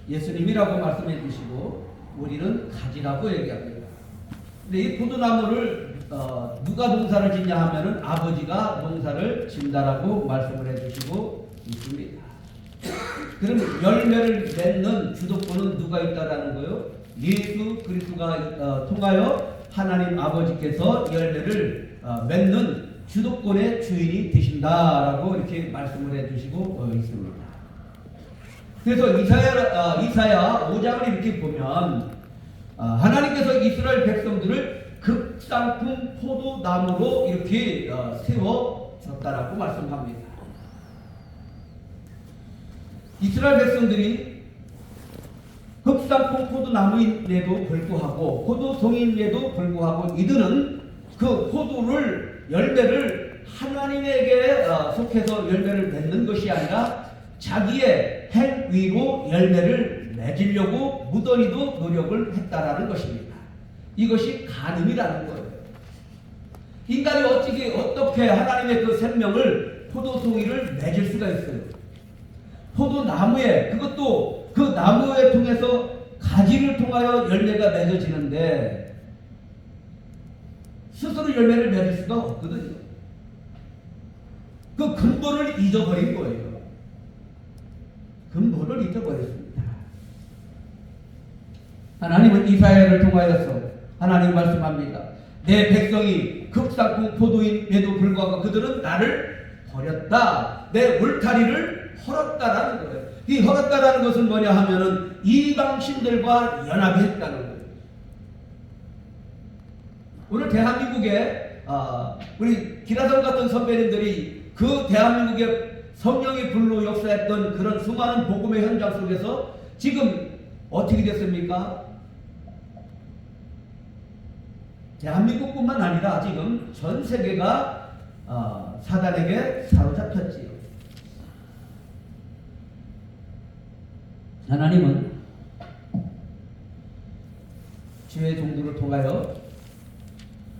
예수님이라고 말씀해 주시고 우리는 가지라고 얘기합니다. 근데 이 포도나무를 누가 농사를 짓냐 하면은 아버지가 농사를 짓는다라고 말씀을 해 주시고 있습니다. 그럼 열매를 맺는 주도권은 누가 있다라는 거요? 예수 그리스도가 통하여 하나님 아버지께서 열매를 맺는 주도권의 주인이 되신다라고 이렇게 말씀을 해주시고 있습니다. 그래서 이사야 5장을 이렇게 보면 하나님께서 이스라엘 백성들을 극상품 포도나무로 이렇게 세워졌다라고 말씀합니다. 이스라엘 백성들이 극상품 포도나무인데도 불구하고 포도송인데도 불구하고 이들은 그 포도를 열매를 하나님에게 속해서 열매를 맺는 것이 아니라 자기의 행위로 열매를 맺으려고 무던히도 노력을 했다라는 것입니다. 이것이 간음이라는 거예요. 인간이 어떻게 하나님의 그 생명을 포도송이를 맺을 수가 있어요. 포도나무에 그것도 그 나무에 통해서 가지를 통하여 열매가 맺어지는데 스스로 열매를 맺을 수가 없거든요. 그 근본을 잊어버린 거예요. 근본을 잊어버렸습니다. 하나님은 이사야를 통하여서 하나님 말씀합니다. 내 백성이 극상품 포도인에도 불구하고 그들은 나를 버렸다. 내 울타리를 헐었다라는 거예요. 이 헐었다라는 것은 뭐냐 하면은 이방신들과 연합했다는 거예요. 오늘 대한민국에 우리 기라성 같은 선배님들이 그 대한민국의 성령의 불로 역사했던 그런 수많은 복음의 현장 속에서 지금 어떻게 됐습니까? 대한민국뿐만 아니라 지금 전 세계가 사단에게 사로잡혔지요. 하나님은 죄의 종들을 통하여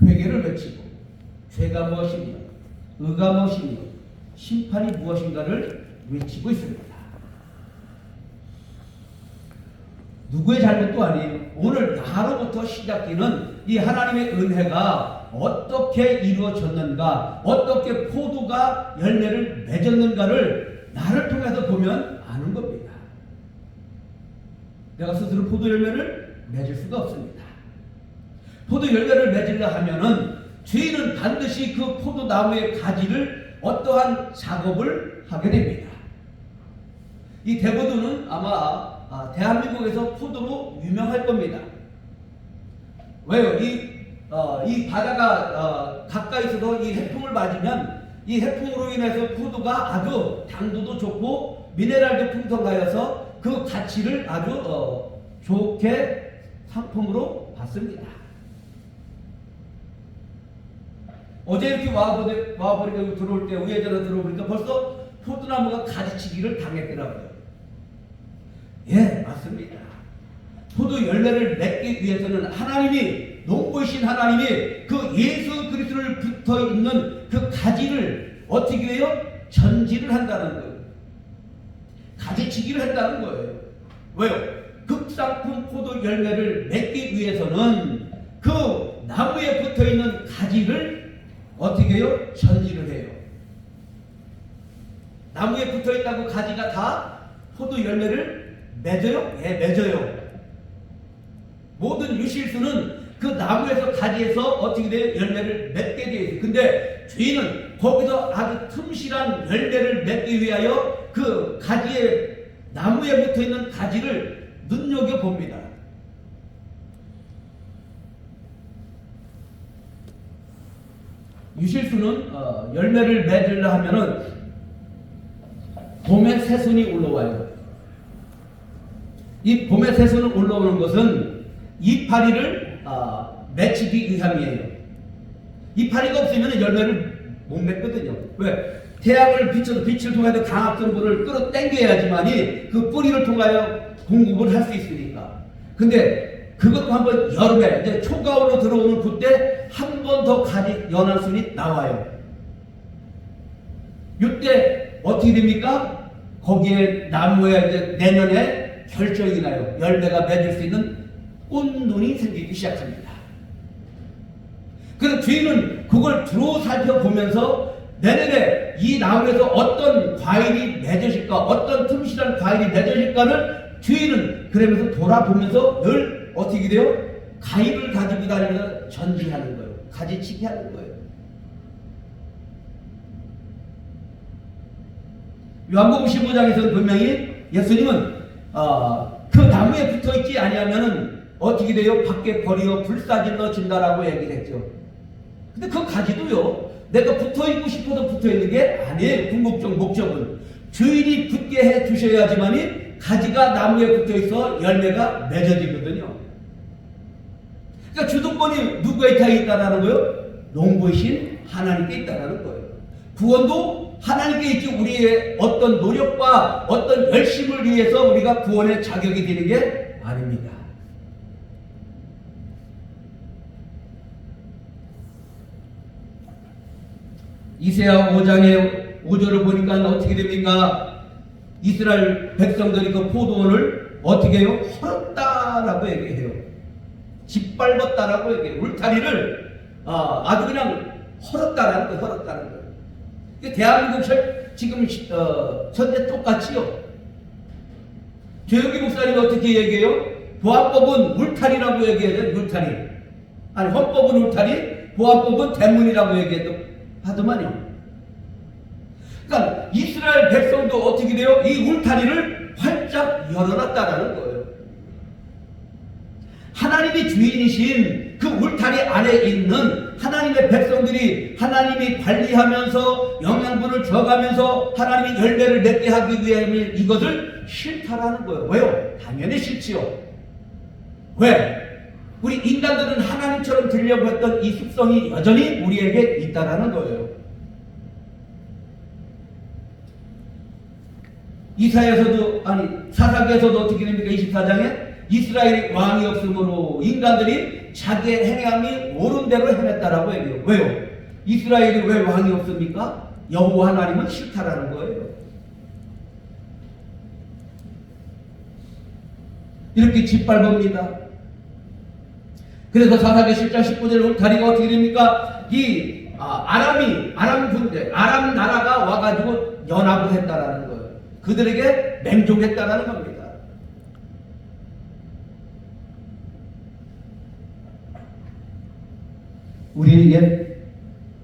회개를 외치고 죄가 무엇이며 의가 무엇이며 심판이 무엇인가를 외치고 있습니다. 누구의 잘못도 아니에요. 오늘 나로부터 시작되는 이 하나님의 은혜가 어떻게 이루어졌는가, 어떻게 포도가 열매를 맺었는가를 나를 통해서 보면 아는 겁니다. 내가 스스로 포도 열매를 맺을 수가 없습니다. 포도 열매를 맺으려 하면은 죄인은 반드시 그 포도나무의 가지를 어떠한 작업을 하게 됩니다. 이 대고도는 아마 대한민국에서 포도로 유명할 겁니다. 왜요? 이 바다가 가까이 있어서 이 해풍을 맞으면 이 해풍으로 인해서 포도가 아주 당도도 좋고 미네랄도 풍성하여서 그 가치를 아주 좋게 상품으로 받습니다. 어제 이렇게 와버리고 들어올 때 우회전에 들어오니까 벌써 포도나무가 가지치기를 당했더라고요. 예, 맞습니다. 포도 열매를 맺기 위해서는 하나님이 농부이신 하나님이 그 예수 그리스도를 붙어 있는 그 가지를 어떻게 해요? 전지를 한다는 거예요. 가지치기를 한다는 거예요. 왜요? 극상품 포도 열매를 맺기 위해서는 그 나무에 붙어 있는 가지를 어떻게 해요? 전지를 해요. 나무에 붙어 있다고 가지가 다 포도 열매를 맺어요? 예, 맺어요. 모든 유실수는 그 나무에서 가지에서 어떻게 돼요? 열매를 맺게 되어 있어요. 근데 죄인은 거기서 아주 틈실한 열매를 맺기 위하여 그 가지에 나무에 붙어 있는 가지를 눈여겨 봅니다. 유실수는 열매를 맺으려 하면은 봄에 새순이 올라와요. 이 봄에 새순이 올라오는 것은 이파리를 맺히기 위함이에요. 이파리가 없으면 열매를 못 맺거든요. 왜? 태양을 빛을 통해서 강압성분을 끌어당겨야지만이 그 뿌리를 통하여 공급을 할 수 있으니까. 근데 그것도 한번 여름에 이제 초가을로 들어오는 그때 한 번 더 가지 연한순이 나와요. 이때 어떻게 됩니까? 거기에 나무에 이제 내년에 결정이 나요. 열매가 맺을 수 있는 꽃눈이 생기기 시작합니다. 그래서 주인은 그걸 두루 살펴보면서 내년에 이 나무에서 어떤 과일이 맺어질까, 어떤 틈실한 과일이 맺어질까를 주인은 그러면서 돌아보면서 늘 어떻게 돼요? 가위를 가지고 다니면서 전지하는 거예요. 가지치기 하는 거예요. 요한복음 15장에서는 분명히 예수님은 그 나무에 붙어있지 아니하면은 어떻게 돼요? 밖에 버리어 불사질러 준다라고 얘기를 했죠. 근데 그 가지도요, 내가 붙어있고 싶어서 붙어있는 게 아니에요. 궁극적 목적은 주인이 붙게 해 주셔야지만이 가지가 나무에 붙어있어 열매가 맺어지거든요. 그러니까 주도권이 누구에게 있다라는 거예요? 농부이신 하나님께 있다라는 거예요. 구원도 하나님께 있지 우리의 어떤 노력과 어떤 열심을 위해서 우리가 구원의 자격이 되는 게 아닙니다. 이사야 5장의 5절을 보니까 어떻게 됩니까? 이스라엘 백성들이 그 포도원을 어떻게 해요? 헐었다라고 얘기해요. 짓밟았다라고 얘기해요. 울타리를 아주 그냥 헐었다라는 거예요. 헐었다는 거예요. 대한민국 지금 현재 똑같이요. 조영기 목사님이 어떻게 얘기해요? 보안법은 울타리라고 얘기해요. 울타리. 아니 헌법은 울타리, 보안법은 대문이라고 하더만요. 그러니까 이스라엘 백성도 어떻게 돼요? 이 울타리를 활짝 열어놨다라는 거예요. 하나님이 주인이신 그 울타리 안에 있는 하나님의 백성들이 하나님이 관리하면서 영양분을 줘가면서 하나님이 열매를 맺게 하기 위해 이것을 싫다라는 거예요. 왜요? 당연히 싫지요. 왜? 우리 인간들은 하나님처럼 되려고 했던 이 습성이 여전히 우리에게 있다라는 거예요. 이사야에서도 사사기에서도 어떻게 됩니까? 24장에 이스라엘이 왕이 없으므로 인간들이 자기의 행함이 옳은 대로 행했다라고 얘기해요. 왜요? 이스라엘이 왜 왕이 없습니까? 여호와 하나님은 싫다라는 거예요. 이렇게 짓밟습니다. 그래서 사사기 10장 19절 울타리가 어떻게 됩니까? 이 아람 군대, 아람 나라가 와가지고 연합을 했다라는 거예요. 그들에게 맹종했다라는 겁니다. 우리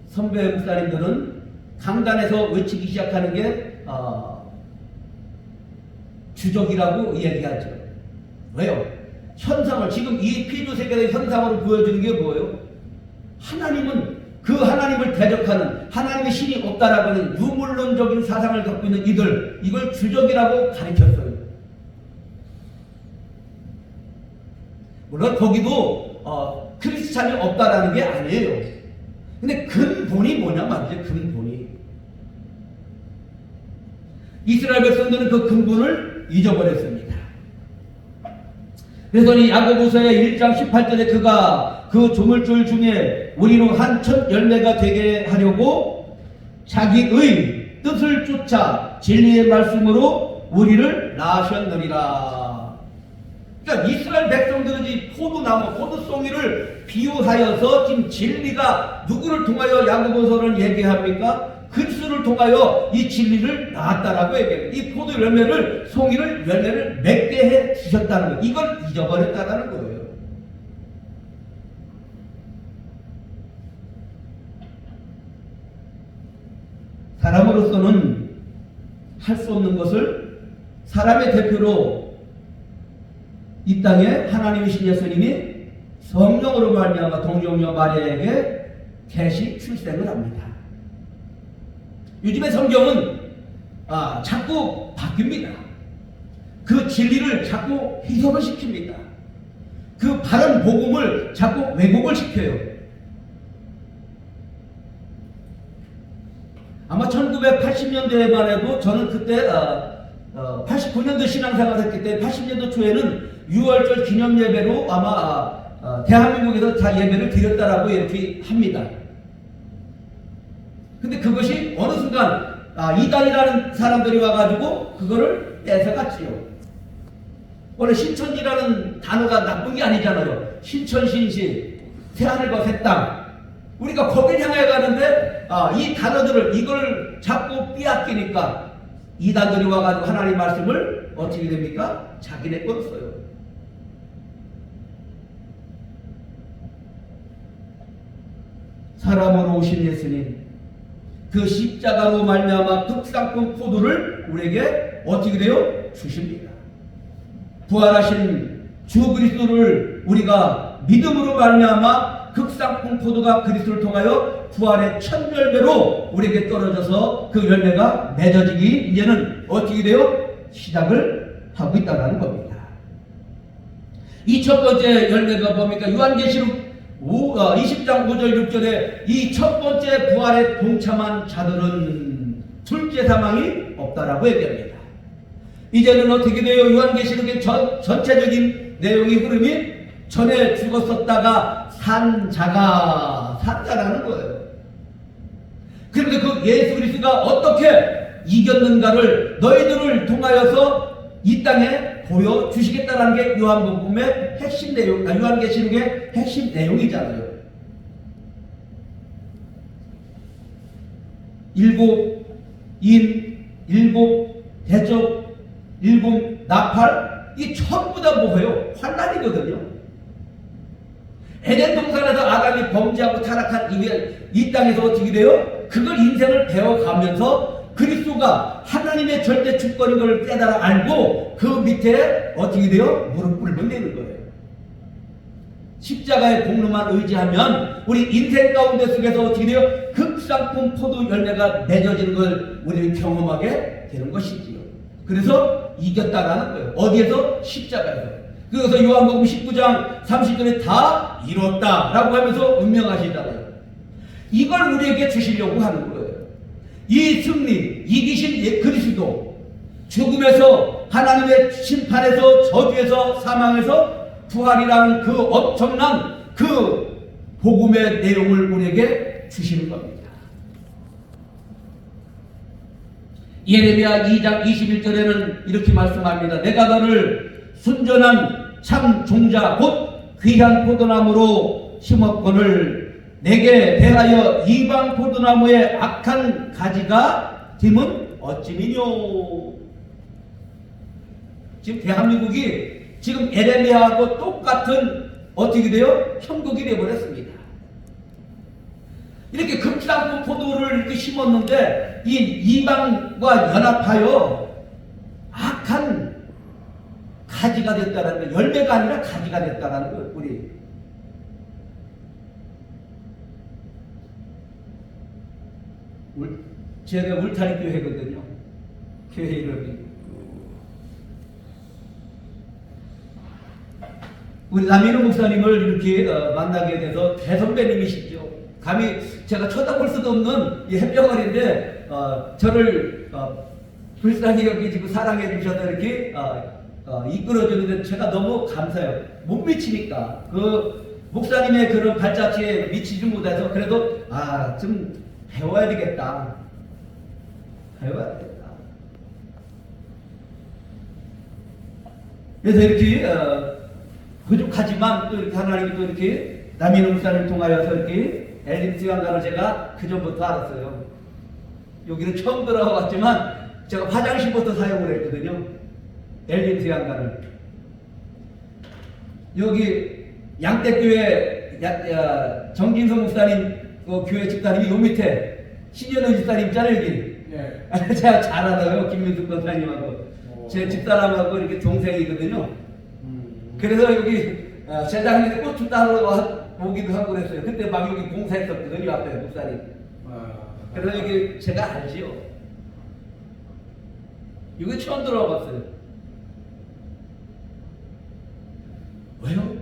선배 목사님들은 강단에서 외치기 시작하는 게 주적이라고 얘기하죠. 왜요? 현상을 지금 이 피조세계의 현상으로 보여주는 게 뭐예요? 하나님은 그 하나님을 대적하는 하나님의 신이 없다라고 하는 유물론적인 사상을 갖고 있는 이걸 주적이라고 가르쳤어요. 물론 거기도 크리스찬이 없다라는 게 아니에요. 근데 근본이 뭐냐 말이죠. 근본이 이스라엘 백성들은 그 근본을 잊어버렸습니다. 그래서 이 야고보서의 1장 18절에 그가 그 조물줄 중에 우리로 한 첫 열매가 되게 하려고 자기의 뜻을 쫓아 진리의 말씀으로 우리를 낳으셨느니라. 그러니까 이스라엘 백성들은 이 포도나무, 포도송이를 비유하여서 지금 진리가 누구를 통하여 야고보서를 얘기합니까? 그리스도를 통하여 이 진리를 낳았다라고 얘기해요. 이 포도 열매를, 송이를, 열매를 맺게 해 주셨다는 거예요. 이걸 잊어버렸다라는 거예요. 사람으로서는 할 수 없는 것을 사람의 대표로 이 땅에 하나님이신 예수님이 성령으로 말미암아 동정녀 마리아에게 계시 출생을 합니다. 요즘의 성경은 자꾸 바뀝니다. 그 진리를 자꾸 희석을 시킵니다. 그 바른 복음을 자꾸 왜곡을 시켜요. 아마 1980년대에만 해도 저는 그때 89년도 신앙생활을 했기 때문에 80년도 초에는 6월절 기념 예배로 아마 대한민국에서 다 예배를 드렸다라고 이렇게 합니다. 근데 그것이 어느 순간 이단이라는 사람들이 와가지고 그거를 뺏어갔지요. 원래 신천지라는 단어가 나쁜 게 아니잖아요. 신천신시, 새하늘과 새 땅. 우리가 거길 향해 가는데 이 단어들을 이걸 자꾸 빼앗기니까 이단들이 와가지고 하나님 말씀을 어떻게 됩니까? 자기네 거로 써요. 사람으로 오신 예수님, 그 십자가로 말미암아 특상품 포도를 우리에게 어떻게 돼요? 주십니다. 부활하신 주 그리스도를 우리가 믿음으로 말미암아 극상품 포도가 그리스도를 통하여 부활의 첫 열매로 우리에게 떨어져서 그 열매가 맺어지기 이제는 어떻게 돼요? 시작을 하고 있다는 겁니다. 이 첫 번째 열매가 뭡니까? 요한계시록 20장 5절 6절에 이 첫 번째 부활에 동참한 자들은 둘째 사망이 없다라고 얘기합니다. 이제는 어떻게 돼요? 요한계시록의 전체적인 내용의 흐름이 전에 죽었었다가 산 자라는 거예요. 그런데 그 예수 그리스도가 어떻게 이겼는가를 너희들을 통하여서 이 땅에 보여주시겠다는 게 요한복음의 핵심 내용, 요한계시록의 핵심 내용이잖아요. 일곱 인, 일곱 대접, 일곱 나팔, 이 전부 다 뭐예요? 환난이거든요. 에덴 동산에서 아담이 범죄하고 타락한 이후에 이 땅에서 어떻게 돼요? 그걸 인생을 배워가면서 그리스도가 하나님의 절대 주권인 걸 깨달아 알고 그 밑에 어떻게 돼요? 무릎 꿇으면 되는 거예요. 십자가의 공로만 의지하면 우리 인생 가운데 속에서 어떻게 돼요? 극상품 포도 열매가 맺어지는 걸 우리는 경험하게 되는 것이지요. 그래서 이겼다라는 거예요. 어디에서? 십자가에서. 그래서 요한복음 19장 30절에 다 이뤘다라고 하면서 운명하시잖아요. 이걸 우리에게 주시려고 하는 거예요. 이 승리, 이기신 그리스도, 죽음에서 하나님의 심판에서 저주에서 사망에서 부활이라는 그 엄청난 그 복음의 내용을 우리에게 주시는 겁니다. 예레미야 2장 21절에는 이렇게 말씀합니다. 내가 너를 순전한 참 종자 곧 귀한 포도나무로 심었거늘 내게 대하여 이방 포도나무의 악한 가지가 됨은 어찌미뇨. 지금 대한민국이 지금 에레미야하고 똑같은 어떻게 돼요? 형국이 되어버렸습니다. 이렇게 금상품 포도를 이렇게 심었는데 이 이방과 연합하여 악한 가지가 됐다는 거, 열매가 아니라 가지가 됐다는 거. 우리 제가 울타리 교회거든요. 교회 이름이. 우리 남인호 목사님을 이렇게 만나게 돼서 대선배님이시죠. 감히 제가 쳐다볼 수도 없는 이 햇병아리인데 저를 불쌍히 여기시고 사랑해 주셔서 이렇게 이끌어주는데 제가 너무 감사해요. 못 미치니까 그 목사님의 그런 발자취에 미치지 못해서 그래도 좀 배워야 되겠다. 배워야 되겠다. 그래서 이렇게 부족하지만 또 이렇게 하나님이 또 이렇게 남인호 목사님을 통하여서 이렇게 엘림 수양관을 제가 그 전부터 알았어요. 여기는 처음 들어왔지만 제가 화장실부터 사용을 했거든요. 엘림 수양관을. 여기 양떼교회 정진성 목사님 그 교회 집사님이 요 밑에 신현우 집사님 있잖아요. 여기. 네. 제가 잘 알아요. 김민숙 권사님하고 제 집사람하고 이렇게 동생이거든요. 그래서 여기 세상에 꽃을 따러 오기도 하고 그랬어요. 그때 막 여기 공사했었거든요. 앞에 목사님. 그래서 여기 제가 알지요. 여기 처음 들어와봤어요. 왜요?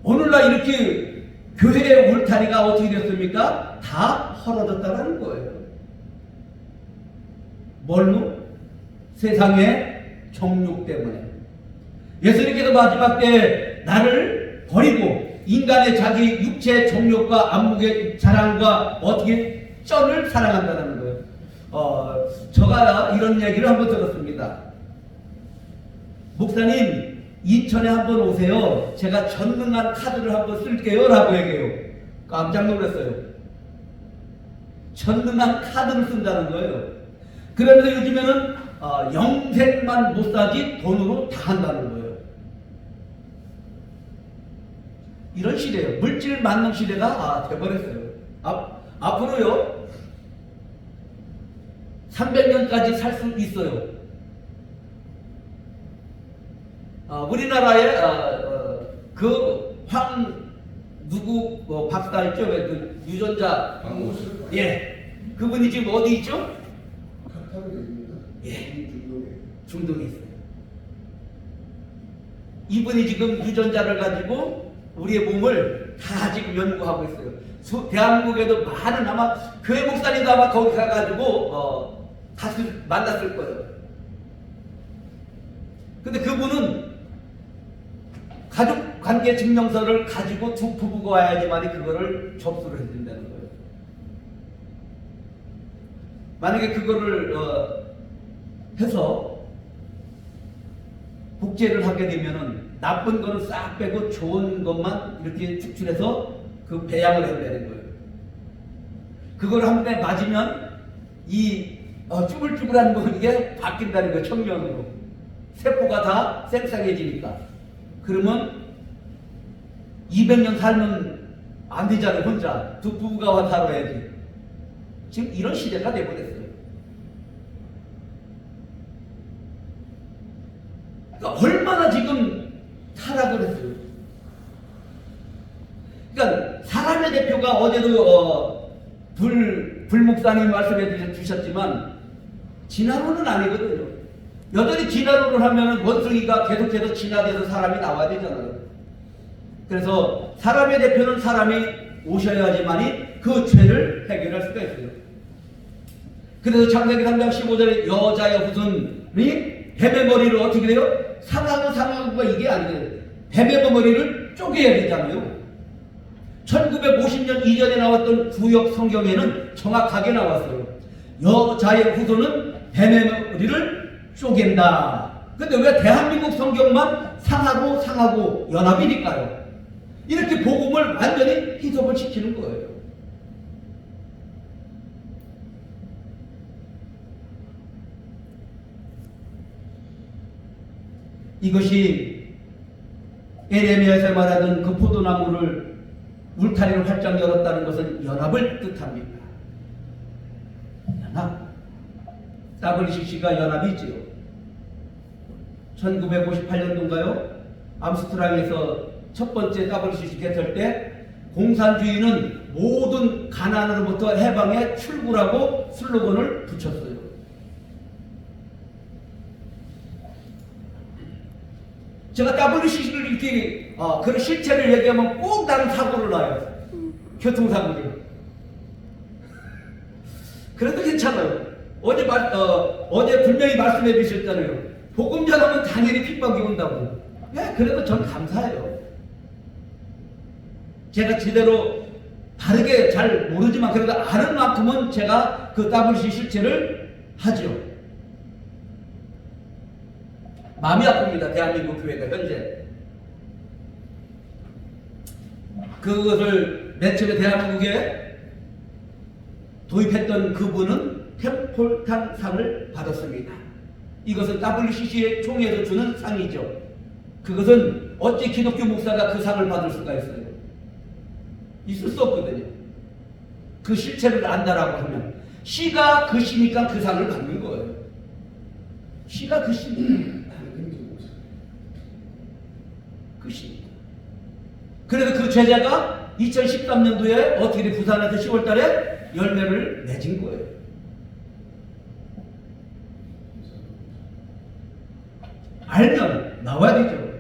오늘날 이렇게 교회의 울타리가 어떻게 됐습니까? 다 헐어졌다는 거예요. 뭘로? 세상의 정욕 때문에. 예수님께서 마지막 때 나를 버리고 인간의 자기 육체 정욕과 안목의 자랑과 어떻게 쩐을 사랑한다는 거예요. 제가 이런 얘기를 한번 들었습니다. 목사님, 인천에 한번 오세요. 제가 전능한 카드를 한번 쓸게요. 라고 얘기해요. 깜짝 놀랐어요. 전능한 카드를 쓴다는 거예요. 그러면서 요즘에는 영생만 못 사지 돈으로 다 한다는 거예요. 이런 시대예요. 물질 만능 시대가 돼버렸어요. 앞으로요 300년까지 살 수 있어요. 우리나라에 누구 박사 있죠? 그 유전자 예, 그분이 지금 어디 있죠? 예, 중동에 있어요. 이분이 지금 유전자를 가지고 우리의 몸을 다 지금 연구하고 있어요. 대한민국에도 많은 아마 교회 목사님도 아마 거기 가가지고 만났을 거예요. 근데 그분은 가족관계 증명서를 가지고 두 부부가 와야지만이 그거를 접수를 해준다는 거예요. 만약에 그거를 해서 복제를 하게 되면은 나쁜 거는 싹 빼고 좋은 것만 이렇게 축출해서 그 배양을 해내는 거예요. 그걸 한 번 맞으면 이 쭈글쭈글한 거 이게 바뀐다는 거예요. 청년으로. 세포가 다 쌩쌩해지니까. 그러면 200년 살면 안 되잖아요. 혼자. 두 부부가 와 살아야지. 지금 이런 시대가 돼버렸어요. 그러니까 얼마나 지금 타락을 했어요. 그러니까 사람의 대표가 어제도 불목사님 말씀해 주셨지만 진화론은 아니거든요. 여전히 진화론을 하면 원숭이가 계속해서 진화돼서 사람이 나와야 되잖아요. 그래서 사람의 대표는 사람이 오셔야지만이 그 죄를 해결할 수가 있어요. 그래서 창세기 3장 15절에 여자의 후손이 뱀의 머리를 어떻게 돼요? 상하고가 이게 아니에요. 뱀의 머리를 쪼개야 되잖아요. 1950년 이전에 나왔던 구역 성경에는 정확하게 나왔어요. 여자의 후손은 뱀의 머리를 쪼갠다. 근데 왜 대한민국 성경만 상하고 연합이니까요. 이렇게 복음을 완전히 희석을 시키는 거예요. 이것이 에레미야에서 말하던 그 포도나무를 울타리를 활짝 열었다는 것은 연합을 뜻합니다. 연합. WCC가 연합이지요. 1958년도인가요? 암스트랑에서 첫 번째 WCC 개설 때 공산주의는 모든 가난으로부터 해방의 출구라고 슬로건을 붙였어요. 제가 WCC를 이렇게 그런 실체를 얘기하면 꼭 나는 사고를 놔요. 교통사고를. 그래도 괜찮아요. 어제 분명히 말씀해 주셨잖아요. 복음 전하면 당연히 핍박이 온다고. 예, 그래도 전 감사해요. 제가 제대로 다르게 잘 모르지만 그래도 아는 만큼은 제가 그 WCC 실체를 하죠. 마음이 아픕니다. 대한민국 교회가 현재. 그것을 맨 처음에 대한민국에 도입했던 그분은 템폴탄 상을 받았습니다. 이것은 WCC의 총회에서 주는 상이죠. 그것은 어찌 기독교 목사가 그 상을 받을 수가 있어요? 있을 수 없거든요. 그 실체를 안다라고 하면 시가 그 시니까 그 상을 받는 거예요. 시가 그 시니까 그 시. 그래서 그 제자가 2013년도에 어떻게 부산에서 10월 달에 열매를 맺은 거예요. 알면 나와야 되죠.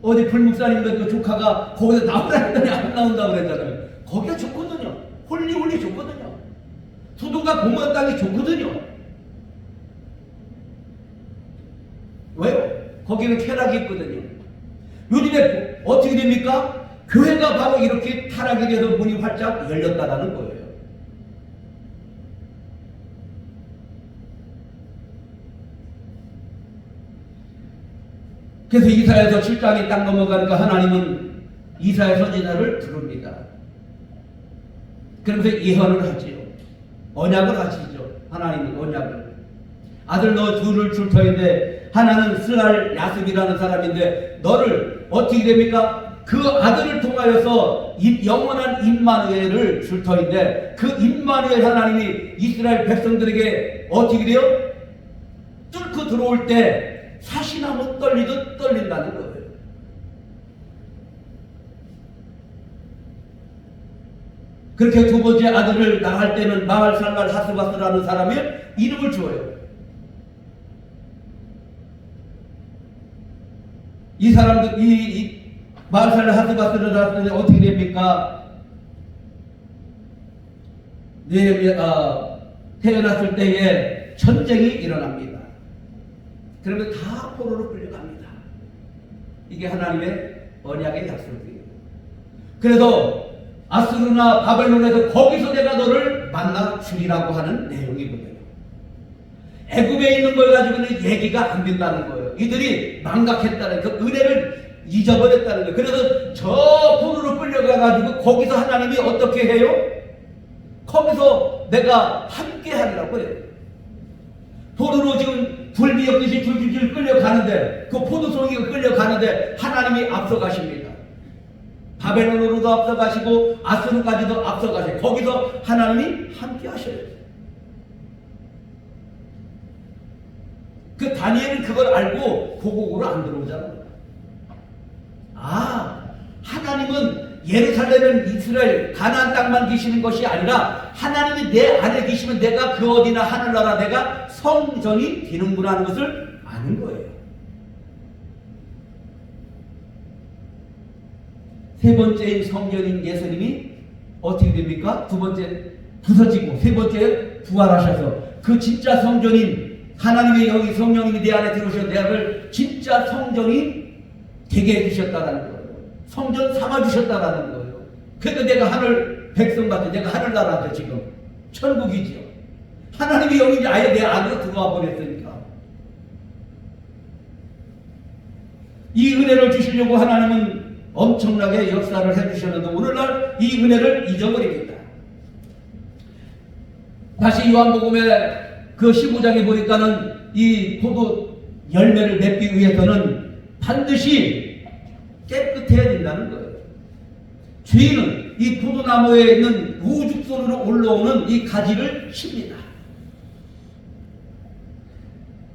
어디 불목사님들 그 조카가 거기서 나오라 했더니 안 나온다고 그랬잖아요. 거기가 좋거든요. 홀리 좋거든요. 수도가 공무원 땅이 좋거든요. 왜요? 거기는 쾌락이 있거든요. 요즘에 어떻게 됩니까? 교회가 바로 이렇게 타락이 돼서 문이 활짝 열렸다라는 거예요. 그래서 이사야서 7장에 딱 넘어가니까 하나님은 이사야 선지자를 부릅니다. 그러면서 예언을 하지요. 언약을 하시죠. 하나님은 언약을. 아들 너 둘을 줄 터인데 하나는 스갈 야습이라는 사람인데 너를 어떻게 됩니까? 그 아들을 통하여서 영원한 임마누엘을 줄 터인데 그 임마누엘 하나님이 이스라엘 백성들에게 어떻게 돼요? 뚫고 들어올 때 사시나무 떨리듯 떨린다는 거예요. 그렇게 두 번째 아들을 낳을 때는 마할살랄 하스바스라는 사람의 이름을 주어요. 이 사람들 이 마할살랄 하스바스를 낳을 때 어떻게 됩니까? 태어났을 때에 전쟁이 일어납니다. 그러면 다 포로로 끌려갑니다. 이게 하나님의 언약의 약속이에요. 그래서 아수르나 바벨론에서 거기서 내가 너를 만나 주리라고 하는 내용이거든요. 애굽에 있는 걸 가지고는 얘기가 안 된다는 거예요. 이들이 망각했다는 그 은혜를 잊어버렸다는 거예요. 그래서 저 포로로 끌려가가지고 거기서 하나님이 어떻게 해요? 거기서 내가 함께 하리라고 해요. 포로로 지금 굴비역듯이 줄줄줄 끌려가는데 그 포도송이가 끌려가는데 하나님이 앞서가십니다. 바벨론으로도 앞서가시고 아수르까지도 앞서가시고 거기서 하나님이 함께 하셔요. 그 다니엘은 그걸 알고 고국으로 안 들어오잖아요. 하나님은 예루살렘은 이스라엘 가나안 땅만 계시는 것이 아니라 하나님이 내 안에 계시면 내가 그 어디나 하늘나라 내가 성전이 되는구나 하는 것을 아는 거예요. 세 번째인 성전인 예수님이 어떻게 됩니까? 두 번째 부서지고 세 번째 부활하셔서 그 진짜 성전인 하나님의 영이 성령님이 내 안에 들어오셔서 내가 진짜 성전이 되게 해주셨다는 거예요. 성전 삼아주셨다는 거예요. 그러니까 내가 하늘 백성같아. 내가 하늘나라죠. 지금 천국이지요. 하나님의 영이 아예 내 안으로 들어와 버렸으니까 이 은혜를 주시려고 하나님은 엄청나게 역사를 해주셨는데 오늘날 이 은혜를 잊어버립니다. 다시 요한복음의 그 15장에 보니까는 이 포도 열매를 맺기 위해서는 반드시 깨끗해야 된다는 거예요. 죄인은 이 포도나무에 있는 우죽선으로 올라오는 이 가지를 칩니다.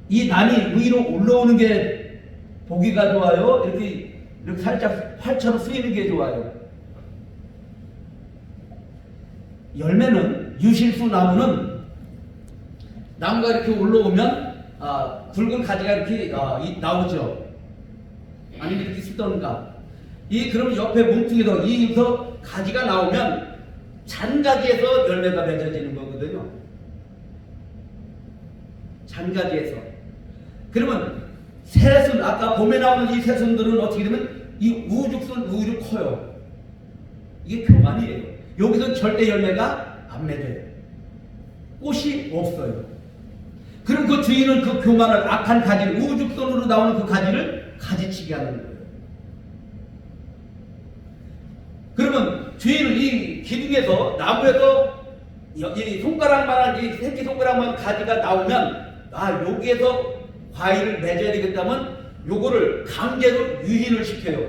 이 난이 위로 올라오는 게 보기가 좋아요? 이렇게 살짝 활처럼 쓰이는 게 좋아요? 열매는 유실수 나무는 나무가 이렇게 올라오면 굵은 가지가 이렇게 나오죠. 아니면 이렇게 쓰던가. 그러면 옆에 뭉퉁이도 여기서 가지가 나오면 잔가지에서 열매가 맺어지는 거거든요. 잔가지에서. 그러면 새순, 아까 봄에 나오는 이 새순들은 어떻게 되면 이 우죽순 우유 커요. 이게 교만이에요. 여기서 절대 열매가 안 맺어요. 꽃이 없어요. 그럼 그 주인은 그 교만을 악한 가지를 우죽순으로 나오는 그 가지를 가지치게 하는 거예요. 그러면 주인은 이 기둥에서 나무에서 이 손가락만한 이 새끼 손가락만 가지가 나오면 여기에서 과일을 맺어야 되겠다면 요거를 강제로 유인을 시켜요.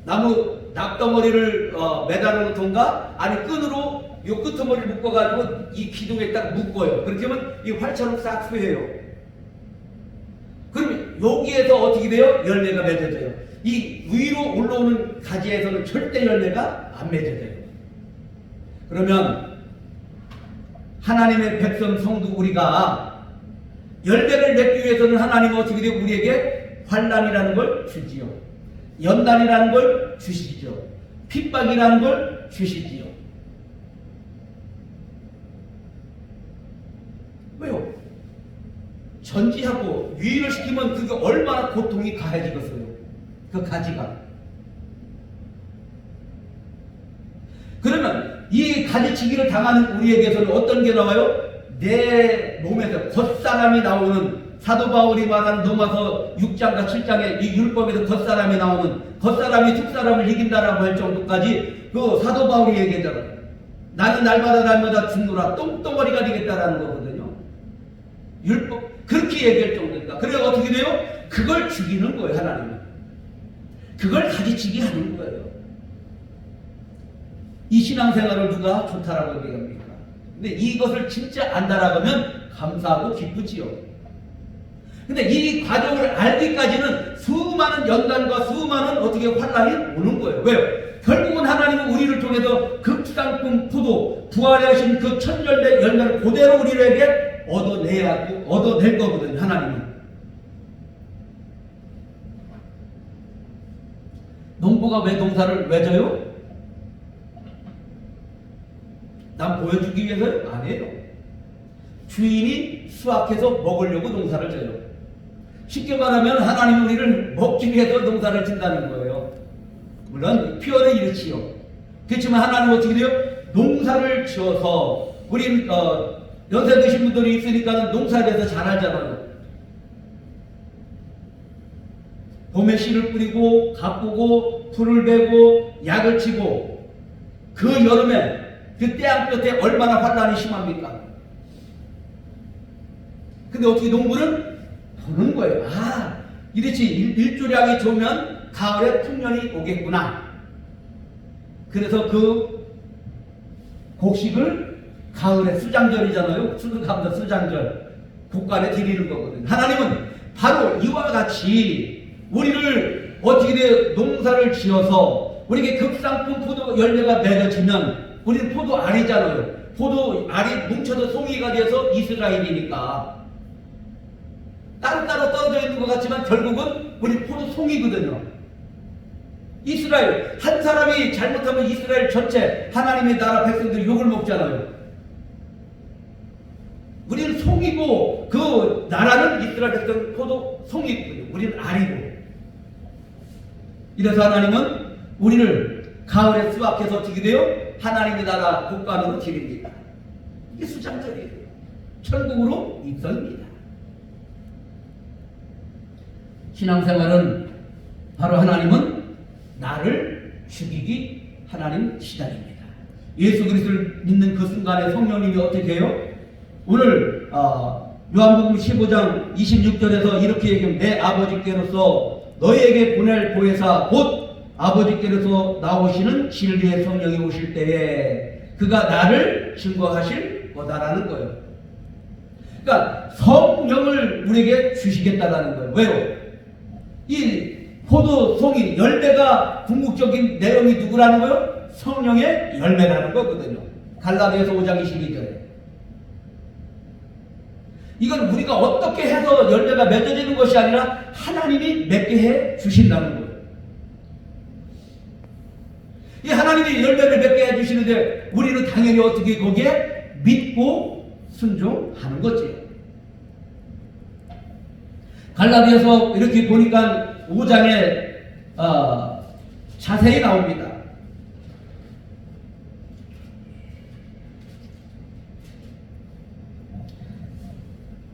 나무 납덩어리를 매달아 놓던가 아니 끈으로 요 끄트머리를 묶어가지고 이 기둥에 딱 묶어요. 그렇게 하면 이 활처럼 싹 휘어요. 그럼 여기에서 어떻게 돼요? 열매가 맺어져요. 이 위로 올라오는 가지에서는 절대 열매가 안 맺어져요. 그러면 하나님의 백성 성도 우리가 열매를 맺기 위해서는 하나님은 어떻게 돼요? 우리에게 환난이라는 걸 주지요. 연단이라는 걸 주시죠. 핍박이라는 걸 주시지요. 왜요? 전지하고 유인을 시키면 그게 얼마나 고통이 가해지겠어요. 그 가지가. 그러면 이 가지치기를 당하는 우리에게서는 어떤 게 나와요? 내 몸에서 겉사람이 나오는 사도 바울이 말하는 로마서 6장과 7장에 이 율법에서 겉사람이 나오는 겉사람이 속사람을 이긴다라고 할 정도까지 그 사도 바울이 얘기하잖아요. 나는 날마다 죽노라 똥덩어리가 되겠다라는 거거든요. 율법 그렇게 얘기할 정도니까. 그래 어떻게 돼요? 그걸 죽이는 거예요. 하나님은 그걸 가지치기 하는 거예요. 이 신앙생활을 누가 좋다라고 얘기합니까? 근데 이것을 진짜 안다라고 하면 감사하고 기쁘지요. 근데 이 과정을 알기까지는 수많은 연단과 수많은 어떻게 환란이 오는 거예요. 왜요? 결국은 하나님은 우리를 통해서 극상품 포도 부활하신 그 첫 열매를 그대로 우리에게 얻어낼 거거든요. 하나님은. 농부가 왜 농사를 왜 져요? 남 보여주기 위해서요? 아니에요. 주인이 수확해서 먹으려고 농사를 져요. 쉽게 말하면 하나님은 우리를 먹기 위해서 농사를 진다는 거예요. 물론 표현은 이렇지요. 그렇지만 하나님은 어떻게 돼요? 농사를 지어서 우리 연세 드신 분들이 있으니까 농사에 대해서 잘 알잖아요. 봄에 씨를 뿌리고 가꾸고 풀을 베고 약을 치고 그 여름에 그 태양 끝에 얼마나 환란이 심합니까? 근데 어떻게 농부는 보는 거예요. 아, 이렇지 일조량이 좋으면 가을에 풍년이 오겠구나. 그래서 그 곡식을 가을에 수장절이잖아요. 수능감자 수장절 곡간에 드리는 거거든요. 하나님은 바로 이와 같이 우리를 어떻게 돼 농사를 지어서 우리에게 급상품 포도 열매가 맺어지면 우리는 포도 알이잖아요. 포도 알이 뭉쳐서 송이가 돼서 이스라엘이니까 따로따로 떨어져 있는 것 같지만 결국은 우리 포도 송이거든요. 이스라엘 한 사람이 잘못하면 이스라엘 전체 하나님의 나라 백성들이 욕을 먹잖아요. 우리는 송이고 그 나라는 이스라엘 백성 포도 송이거든요. 우리는 알이고. 이래서 하나님은 우리를 가을에 수확해서 어떻게 돼요? 하나님의 나라 곡간으로 드립니다. 이게 수장절이에요. 천국으로 입성입니다. 신앙생활은 바로 하나님은 나를 죽이기 하나님 시작입니다. 예수 그리스도를 믿는 그 순간에 성령님이 어떻게 해요? 오늘 요한복음 15장 26절에서 이렇게 얘기합니다. 내 아버지께로서 너희에게 보낼 보혜사 곧 아버지께로서 나오시는 진리의 성령이 오실 때에 그가 나를 증거하실 거다라는 거예요. 그러니까 성령을 우리에게 주시겠다라는 거예요. 왜요? 이 포도송이 열매가 궁극적인 내용이 누구라는 거예요? 성령의 열매라는 거거든요. 갈라디아서 5장 22절에. 이건 우리가 어떻게 해서 열매가 맺어지는 것이 아니라 하나님이 맺게 해 주신다는 거예요. 이 하나님이 열매를 맺게 해 주시는데 우리는 당연히 어떻게 거기에 믿고 순종하는 거지. 갈라디아서 이렇게 보니까 5장에 자세히 나옵니다.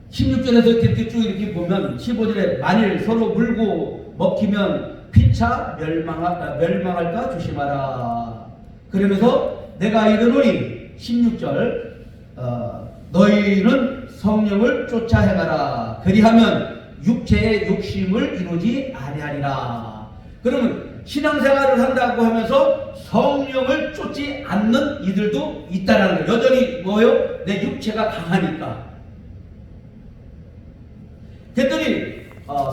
16절에서 이렇게 쭉 이렇게 보면 15절에 만일 서로 물고 먹히면 피차 멸망할까 조심하라. 그러면서 내가 이르노니 16절 너희는 성령을 쫓아 행하라. 그리하면 육체의 욕심을 이루지 아니하리라. 그러면 신앙생활을 한다고 하면서 성령을 쫓지 않는 이들도 있다라는 거예요. 여전히 뭐예요? 내 육체가 강하니까. 그랬더니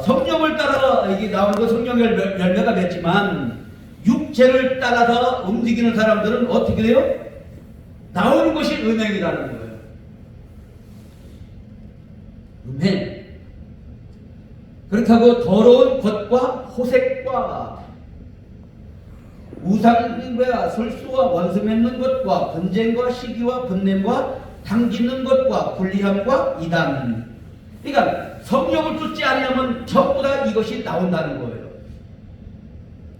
성령을 따라 이게 나오는 건 성령의 열매가 맺지만 육체를 따라서 움직이는 사람들은 어떻게 돼요? 나오는 것이 음행이라는 거예요. 음행. 그렇다고 더러운 것과 호색과 우상과 술수와 원수 맺는 것과 분쟁과 시기와 분냄과 당짓는 것과 불리함과 이단. 그러니까 성령을 쫓지 않으면 전부 다 이것이 나온다는 거예요.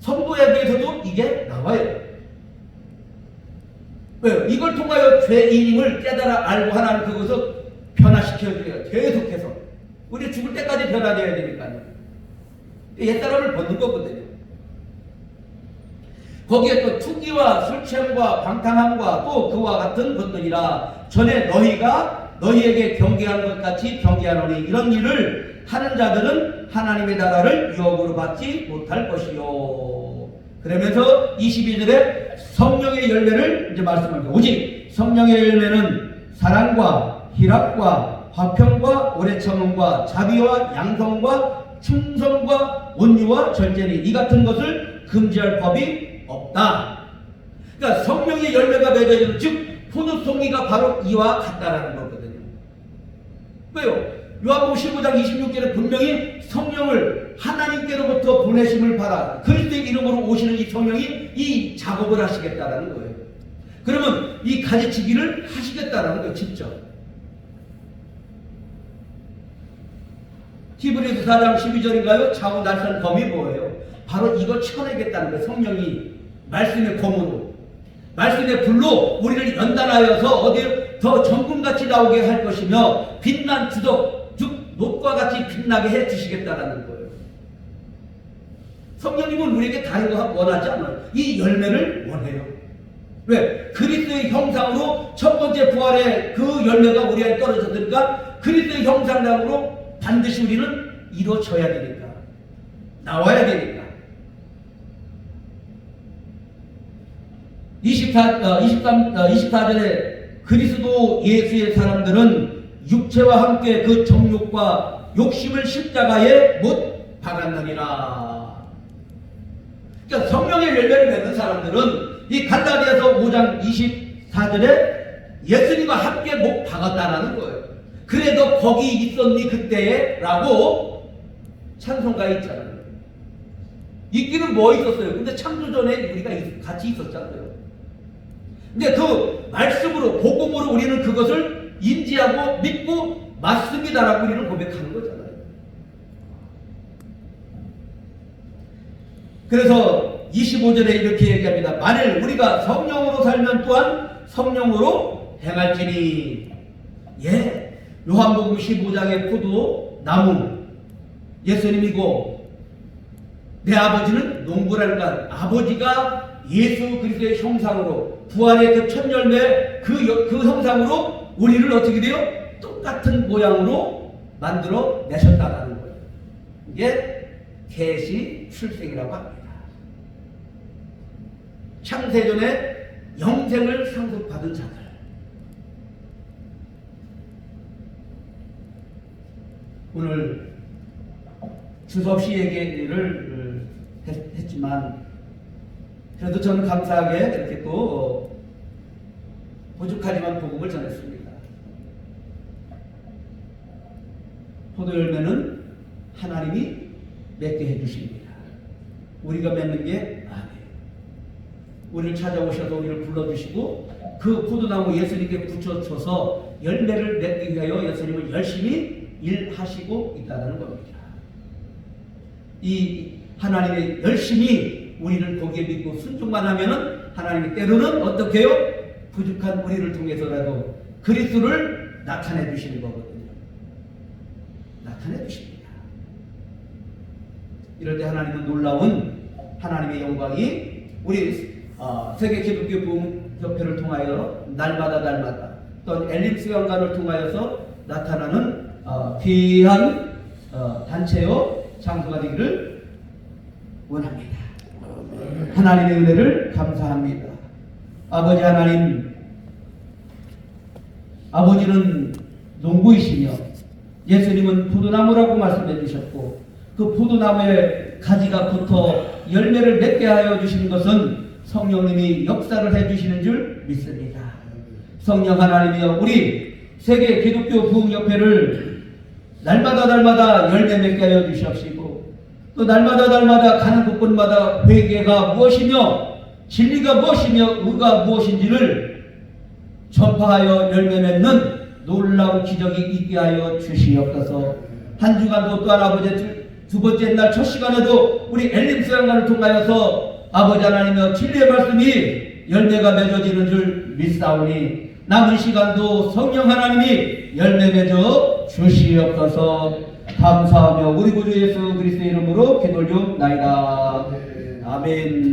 성도에게서도 이게 나와요. 왜요? 이걸 통하여 죄인임을 깨달아 알고 하나님 그것을 변화시켜줘요. 계속해서. 우리 죽을 사람이 변화되어야 되니까요. 옛사람을 벗는 거거든요. 거기에 또 투기와 술취함과 방탕함과 또 그와 같은 것들이라 전에 너희에게 경계한 것 같이 경계하노니 이런 일을 하는 자들은 하나님의 나라를 유업으로 받지 못할 것이요. 그러면서 22절에 성령의 열매를 이제 말씀합니다. 오직 성령의 열매는 사랑과 희락과 화평과 오래 참음과 자비와 양성과 충성과 온유와 절제니 이 같은 것을 금지할 법이 없다. 그러니까 성령의 열매가 맺어지는 즉 포도송이가 바로 이와 같다라는 거거든요. 왜요? 요한복음 15장 26절에 분명히 성령을 하나님께로부터 보내심을 바라 그리스도의 이름으로 오시는 이 성령이 이 작업을 하시겠다라는 거예요. 그러면 이 가지치기를 하시겠다라는 거예요. 직접. 히브리서 4장 12절인가요? 좌우 날선 검이 뭐예요? 바로 이걸 쳐내겠다는 거예요. 성령이 말씀의 검으로 말씀의 불로 우리를 연단하여서 어디 더 정금같이 나오게 할 것이며 빛난 주석 즉 녹과 같이 빛나게 해주시겠다라는 거예요. 성령님은 우리에게 다른 거 원하지 않아요. 이 열매를 원해요. 왜? 그리스도의 형상으로 첫 번째 부활의 그 열매가 우리에게 떨어졌으니까 그리스도의 형상으로 반드시 우리는 이루어져야 되니까 나와야 되니까 24절에 그리스도 예수의 사람들은 육체와 함께 그 정욕과 욕심을 십자가에 못 박았느니라. 그러니까 성령의 열매를 맺는 사람들은 이 갈라디아서 5장 24절에 예수님과 함께 못 박았다라는 거예요. 그래도 거기 있었니 그때에? 라고 찬송가에 있잖아요. 있기는 뭐 있었어요? 근데 창조전에 우리가 같이 있었잖아요. 근데 그 말씀으로 복음으로 우리는 그것을 인지하고 믿고 맞습니다라고 우리는 고백하는 거잖아요. 그래서 25절에 이렇게 얘기합니다. 만일 우리가 성령으로 살면 또한 성령으로 행할지니. 예, 요한복음 15장의 포도 나무 예수님이고 내 아버지는 농부랄까 아버지가 예수 그리스도의 형상으로 부활의 그 첫 열매 그 형상으로 우리를 어떻게 돼요? 똑같은 모양으로 만들어 내셨다라는 거예요. 이게 계시 출생이라고 합니다. 창세전에 영생을 상속받은 자들. 오늘 주섭씨 얘기를 했지만 그래도 저는 감사하게 이렇게 또 부족하지만 복음을 전했습니다. 포도 열매는 하나님이 맺게 해주십니다. 우리가 맺는 게 아니에요. 우리를 찾아오셔서 우리를 불러주시고 그 포도나무 예수님께 붙여줘서 열매를 맺기 위하여 예수님은 열심히 일하시고 있다는 겁니다. 이 하나님의 열심히 우리를 거기에 믿고 순종만 하면은 하나님이 때로는 어떻게 해요? 부족한 우리를 통해서라도 그리스도를 나타내 주시는 거거든요. 나타내 주십니다. 이럴 때 하나님은 놀라운 하나님의 영광이 우리 세계 기독교 부흥협회를 통하여 날마다 또 엘립스 연간을 통하여서 나타나는 귀한 단체요 장소가 되기를 원합니다. 하나님의 은혜를 감사합니다. 아버지 하나님, 아버지는 농부이시며 예수님은 포도나무라고 말씀해 주셨고 그 포도나무에 가지가 붙어 열매를 맺게 하여 주시는 것은 성령님이 역사를 해주시는 줄 믿습니다. 성령 하나님이여 우리 세계 기독교 부흥협회를 날마다 열매 맺게 하여 주시옵시고 또 날마다 가는 곳곳마다 회개가 무엇이며 진리가 무엇이며 의가 무엇인지를 전파하여 열매 맺는 놀라운 기적이 있게 하여 주시옵소서. 한 주간도 또한 아버지 두 번째 날 첫 시간에도 우리 엘림스 양간을 통하여서 아버지 하나님의 진리의 말씀이 열매가 맺어지는 줄 믿사오니 남은 시간도 성령 하나님이 열매 맺어 주시옵소서. 감사하며 우리 구주 예수 그리스도의 이름으로 기도를 줍나이다. 아멘.